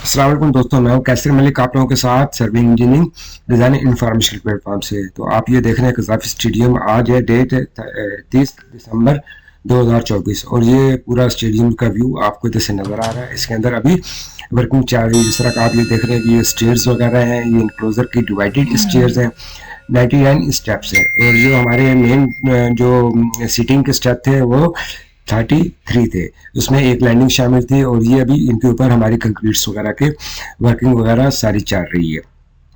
अस्सलाम वालेकुम दोस्तों, मैं हूं कैसर मलिक आप लोगों के साथ serving engineering design information platform से। तो आप ये देख रहे हैं गद्दाफी स्टेडियम। आज है डेट 30 दिसंबर 2024 और ये पूरा स्टेडियम का व्यू आपको इधर से नज़र आ रहा है। इसके अंदर अभी वर्किंग चल रही है। जिस तरह का आप ये देख रहे हैं कि ये स्टेयर्स वगैरह हैं, ये इनक्लोजर की डिवाइडेड स्टेयर्स हैं, 99 स्टेप्स हैं। और जो हमारे मेन जो सीटिंग के स्टेप थे वो 33 थे, उसमें एक लैंडिंग शामिल थी। और ये अभी इनके ऊपर हमारी कंक्रीट्स वगैरह के वर्किंग वगैरह सारी चल रही है।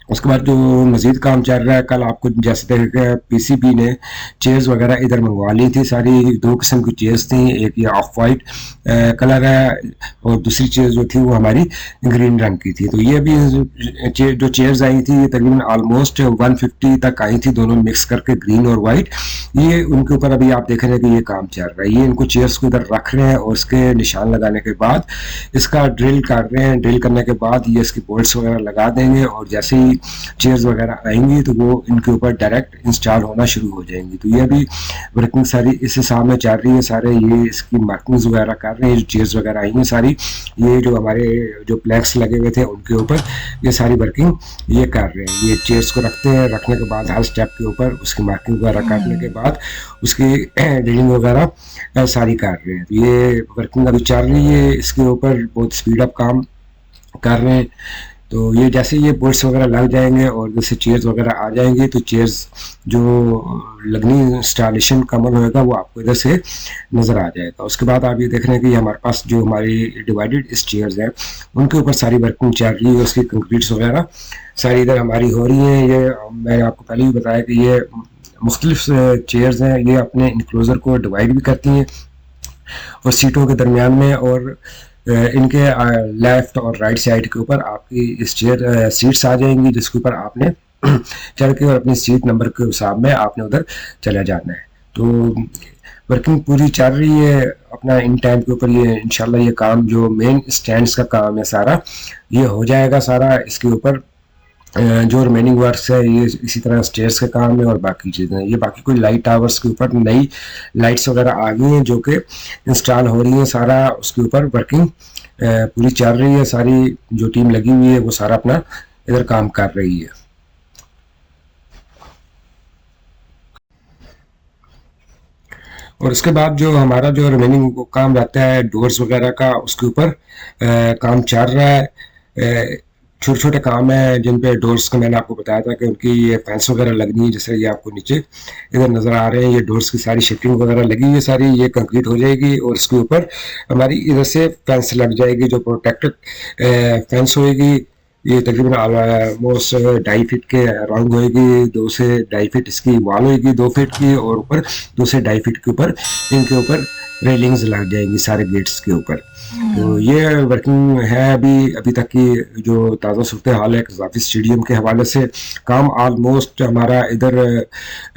उसके बाद जो मजीद काम चल रहा है, कल आपको जैसे देखा पीसीबी ने चेयर्स वगैरह इधर मंगवा ली थी। सारी दो किस्म की चेयर्स थी, एक ये ऑफ वाइट कलर है और दूसरी चेयर जो थी वो हमारी ग्रीन रंग की थी। तो ये भी जो चेयर्स आई थी ये तकरीबन ऑलमोस्ट 150 तक आई थी, दोनों मिक्स करके ग्रीन और वाइट। ये उनके ऊपर अभी आप देख रहे हैं कि ये काम चल रहा है। ये इनको चेयर्स को इधर रख रहे हैं और इसके निशान लगाने के बाद इसका ड्रिल कर रहे हैं। ड्रिल करने के बाद ये इसकी बोल्ट्स वगैरह लगा देंगे और जैसे ही चेयर्स वगैरह आएंगी तो वो इनके ऊपर डायरेक्ट इंस्टॉल होना शुरू हो जाएंगी। तो ये भी वर्किंग सारी इस हिसाब में चल रही है। सारे ये इसकी मार्किंग्स वगैरह कर रहे हैं। जो चेयर्स वगैरह आई हैं सारी, ये जो हमारे जो प्लैक्स लगे हुए थे उनके ऊपर ये सारी वर्किंग ये कर रहे हैं। ये चेयर्स को रखते हैं, रखने के बाद हर स्टेप के ऊपर उसकी मार्किंग वगैरह करने के बाद उसकी ड्रिलिंग वगैरह सारी कर रहे हैं। तो ये वर्किंग अभी चल रही है, इसके ऊपर बहुत स्पीड अप काम कर रहे हैं। तो ये जैसे ये बोर्ड्स वगैरह लग जाएंगे और जैसे चेयर्स वगैरह आ जाएंगे तो चेयर्स जो लगनी इंस्टॉलेशन कमल होएगा वो आपको इधर से नज़र आ जाएगा। उसके बाद आप ये देख रहे हैं कि हमारे पास जो हमारी डिवाइडेड चेयर्स हैं उनके ऊपर सारी वर्किंग चल रही है। उसकी कंक्रीट्स वगैरह सारी इधर हमारी हो रही हैं। ये मैंने आपको पहले ही बताया कि ये मुख्तलिफ चेयर्स हैं, ये अपने इंक्लोजर को डिवाइड भी करती हैं और सीटों के दरमियान में, और इनके लेफ्ट और राइट साइड के ऊपर आपकी इस चेयर सीट्स आ जाएंगी जिसके ऊपर आपने चढ़ के और अपनी सीट नंबर के हिसाब में आपने उधर चला जाना है। तो वर्किंग पूरी चल रही है अपना इन टाइम के ऊपर। ये इंशाल्लाह ये काम जो मेन स्टैंड्स का काम है सारा ये हो जाएगा सारा। इसके ऊपर जो रिमेनिंग वर्क्स है ये इसी तरह स्टेयर्स के काम है और बाकी चीज़ें। ये बाकी कोई लाइट टावर्स के ऊपर नई लाइट्स वगैरह आ गई हैं जो कि इंस्टॉल हो रही हैं। सारा उसके ऊपर वर्किंग पूरी चल रही है। सारी जो टीम लगी हुई है वो सारा अपना इधर काम कर रही है। और उसके बाद जो हमारा जो रिमेनिंग काम रहता है डोर्स वगैरह का, उसके ऊपर काम चल रहा है। छोटे छोटे काम है जिन पे डोर्स का मैंने आपको बताया था कि उनकी ये फैंस वगैरह लगनी है। जैसे ये आपको नीचे इधर नज़र आ रहे हैं, ये डोर्स की सारी शिफ्टिंग वगैरह लगी हुई है, सारी ये कंक्रीट हो जाएगी और इसके ऊपर हमारी इधर से फैंस लग जाएगी जो प्रोटेक्टेड फैंस होएगी। ये तकरीबन ऑलमोस्ट 2.5 फीट के अराउंड होएगी। 2 से 2.5 फीट इसकी वॉल होएगी, 2 फीट की, और ऊपर 2 से 2.5 फीट के ऊपर इनके ऊपर रेलिंग्स लग जाएंगी सारे गेट्स के ऊपर। तो ये वर्किंग है अभी तक की जो ताज़ा सूरत हाल है गद्दाफी स्टेडियम के हवाले से। काम ऑलमोस्ट हमारा इधर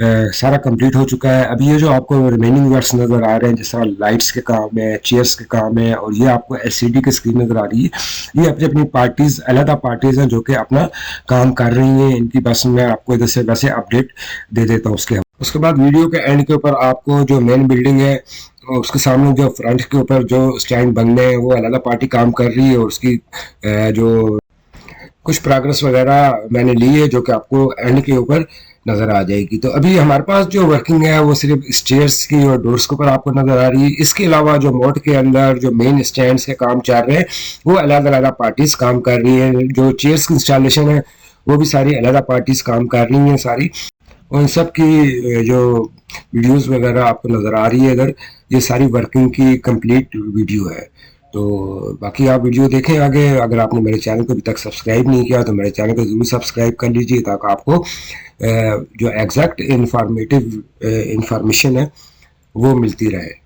सारा कंप्लीट हो चुका है। अभी ये जो आपको रिमेनिंग वर्क्स नज़र आ रहे हैं, जिस तरह लाइट्स के काम है, चेयर्स के काम है, और ये आपको एलसीडी की स्क्रीन नज़र आ रही है, ये अपनी अपनी पार्टीज अलग पार्टीज हैं जो कि अपना काम कर रही हैं। इनकी बस मैं आपको इधर से वैसे अपडेट दे देता हूँ। उसके बाद वीडियो के एंड के ऊपर आपको जो मेन बिल्डिंग है उसके सामने जो फ्रंट के ऊपर जो स्टैंड बनने हैं वो अलग पार्टी काम कर रही है और उसकी जो कुछ प्रोग्रेस वगैरह मैंने ली है जो कि आपको एंड के ऊपर नज़र आ जाएगी। तो अभी हमारे पास जो वर्किंग है वो सिर्फ स्टेयर्स की और डोर्स के ऊपर आपको नज़र आ रही है। इसके अलावा जो मोट के अंदर जो मेन स्टैंड्स के काम चल रहे हैं वो अलग अलग पार्टीज काम कर रही है। जो चेयर्स की इंस्टॉलेशन है वो भी सारी अलग पार्टीज काम कर रही हैं सारी। उन सब की जो वीडियोस वगैरह आपको नज़र आ रही है इधर, ये सारी वर्किंग की कंप्लीट वीडियो है। तो बाकी आप वीडियो देखें आगे। अगर आपने मेरे चैनल को अभी तक सब्सक्राइब नहीं किया तो मेरे चैनल को ज़रूर सब्सक्राइब कर लीजिए ताकि आपको जो एग्जैक्ट इंफॉर्मेटिव इंफॉर्मेशन है वो मिलती रहे।